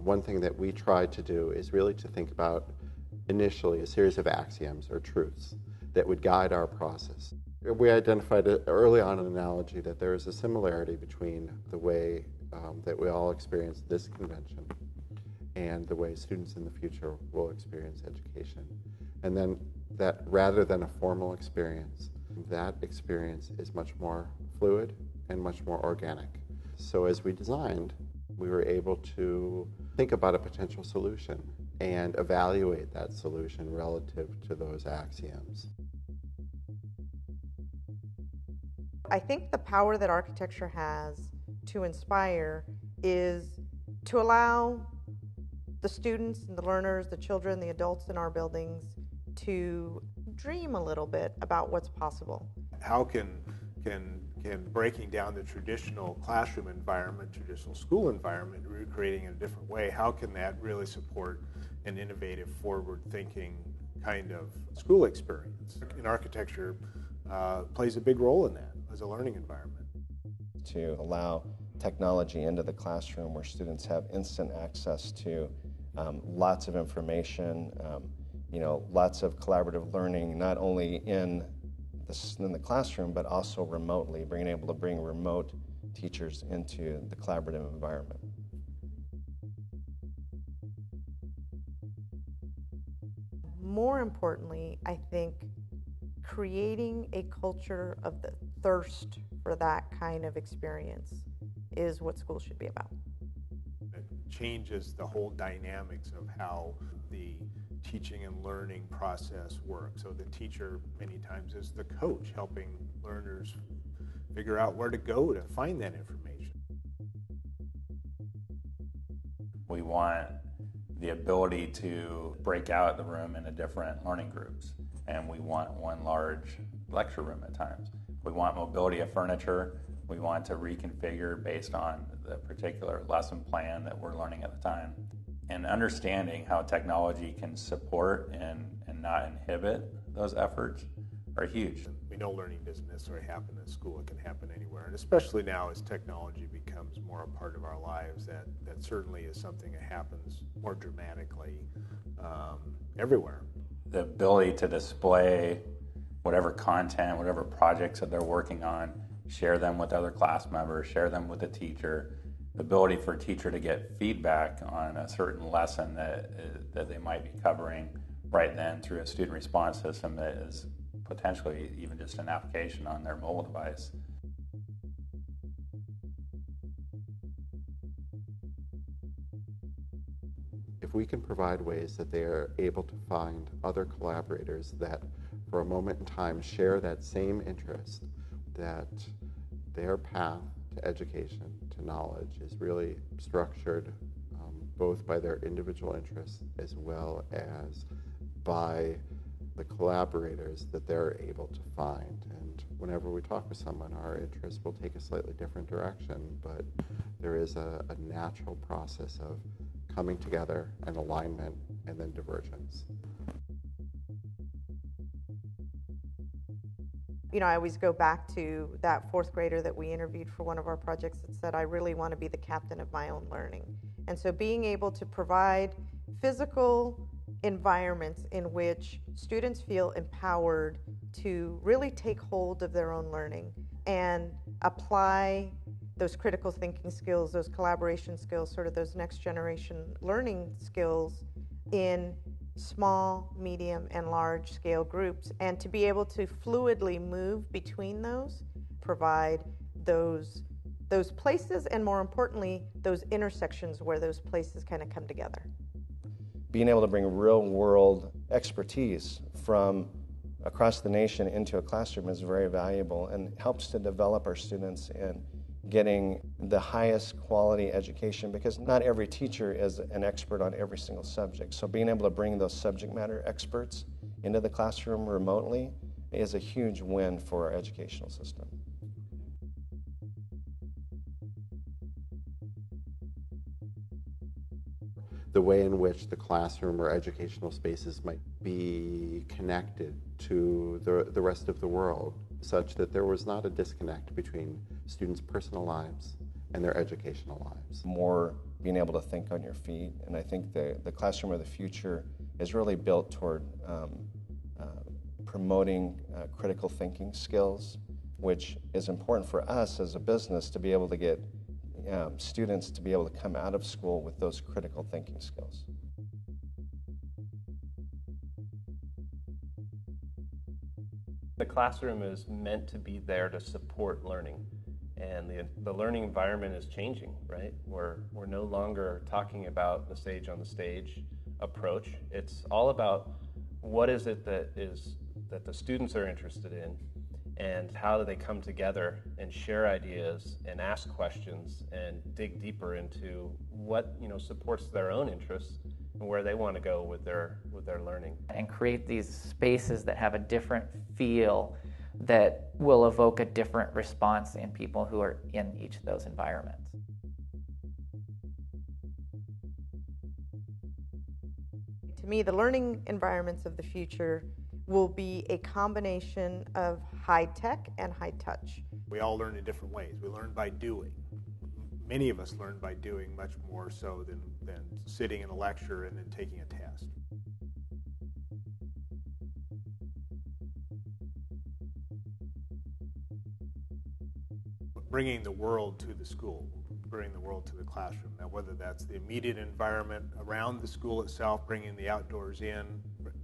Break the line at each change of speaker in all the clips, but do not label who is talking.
One thing that we tried to do is really to think about initially a series of axioms or truths that would guide our process. We identified early on an analogy that there is a similarity between the way that we all experience this convention and the way students in the future will experience education. And then that rather than a formal experience, that experience is much more fluid and much more organic. So as we designed, we were able to think about a potential solution and evaluate that solution relative to those axioms.
I think the power that architecture has to inspire is to allow the students and the learners, the children, the adults in our buildings to dream a little bit about what's possible.
How can breaking down the traditional classroom environment, traditional school environment, recreating in a different way, how can that really support an innovative, forward-thinking kind of school experience? And architecture plays a big role in that as a learning environment.
To allow technology into the classroom where students have instant access to lots of information, lots of collaborative learning, not only in the classroom, but also remotely, being able to bring remote teachers into the collaborative environment.
More importantly, I think creating a culture of the thirst for that kind of experience is what school should be about.
It changes the whole dynamics of how the teaching and learning process works. So the teacher many times is the coach, helping learners figure out where to go to find that information.
We want the ability to break out the room into different learning groups, and we want one large lecture room at times. We want mobility of furniture. We want to reconfigure based on the particular lesson plan that we're learning at the time. And understanding how technology can support and not inhibit those efforts are huge.
We know learning doesn't necessarily happen in school. It can happen anywhere. And especially now as technology becomes more a part of our lives, that certainly is something that happens more dramatically everywhere.
The ability to display whatever content, whatever projects that they're working on, share them with other class members, share them with the teacher. The ability for a teacher to get feedback on a certain lesson that they might be covering right then through a student response system that is potentially even just an application on their mobile device.
If we can provide ways that they are able to find other collaborators that for a moment in time share that same interest, that their path to education, to knowledge, is really structured both by their individual interests as well as by the collaborators that they're able to find. And whenever we talk with someone, our interests will take a slightly different direction, but there is a natural process of coming together and alignment and then divergence.
I always go back to that fourth grader that we interviewed for one of our projects that said, I really want to be the captain of my own learning. And so being able to provide physical environments in which students feel empowered to really take hold of their own learning and apply those critical thinking skills, those collaboration skills, sort of those next generation learning skills in small, medium, and large scale groups, and to be able to fluidly move between those, provide those places, and more importantly, those intersections where those places kind of come together.
Being able to bring real-world expertise from across the nation into a classroom is very valuable and helps to develop our students in getting the highest quality education, because not every teacher is an expert on every single subject. So being able to bring those subject matter experts into the classroom remotely is a huge win for our educational system.
The way in which the classroom or educational spaces might be connected to the rest of the world, such that there was not a disconnect between students' personal lives and their educational lives.
More being able to think on your feet, and I think the classroom of the future is really built toward promoting critical thinking skills, which is important for us as a business to be able to get students to be able to come out of school with those critical thinking skills.
The classroom is meant to be there to support learning, and the learning environment is changing, right? We're no longer talking about the sage on the stage approach. It's all about what is it that the students are interested in, and how do they come together and share ideas and ask questions and dig deeper into what supports their own interests and where they want to go with their learning.
And create these spaces that have a different feel that will evoke a different response in people who are in each of those environments.
To me, the learning environments of the future will be a combination of high tech and high touch.
We all learn in different ways. We learn by doing. Many of us learn by doing much more so than sitting in a lecture and then taking a test. Bringing the world to the school, bringing the world to the classroom. Now, whether that's the immediate environment around the school itself, bringing the outdoors in,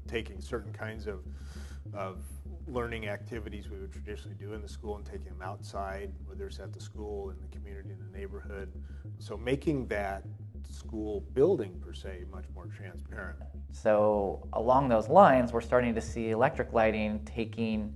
taking certain kinds of learning activities we would traditionally do in the school and taking them outside, whether it's at the school, in the community, in the neighborhood. So making that school building, per se, much more transparent.
So along those lines, we're starting to see electric lighting taking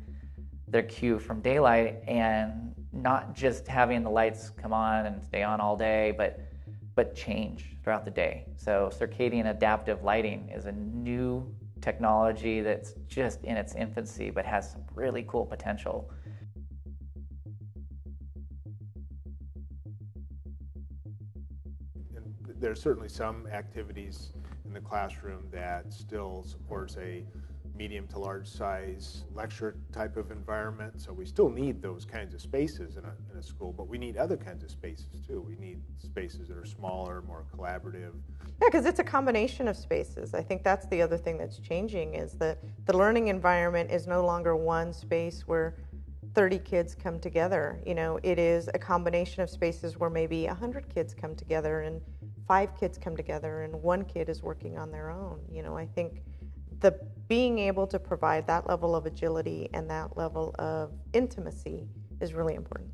their cue from daylight and not just having the lights come on and stay on all day, but change throughout the day. So circadian adaptive lighting is a new technology that's just in its infancy but has some really cool potential.
And there's certainly some activities in the classroom that still supports a medium to large size lecture type of environment. So we still need those kinds of spaces in a school, but we need other kinds of spaces too. We need spaces that are smaller, more collaborative.
Yeah, because it's a combination of spaces. I think that's the other thing that's changing, is that the learning environment is no longer one space where 30 kids come together. It is a combination of spaces where maybe 100 kids come together and 5 kids come together and 1 kid is working on their own. I think being able to provide that level of agility and that level of intimacy is really important.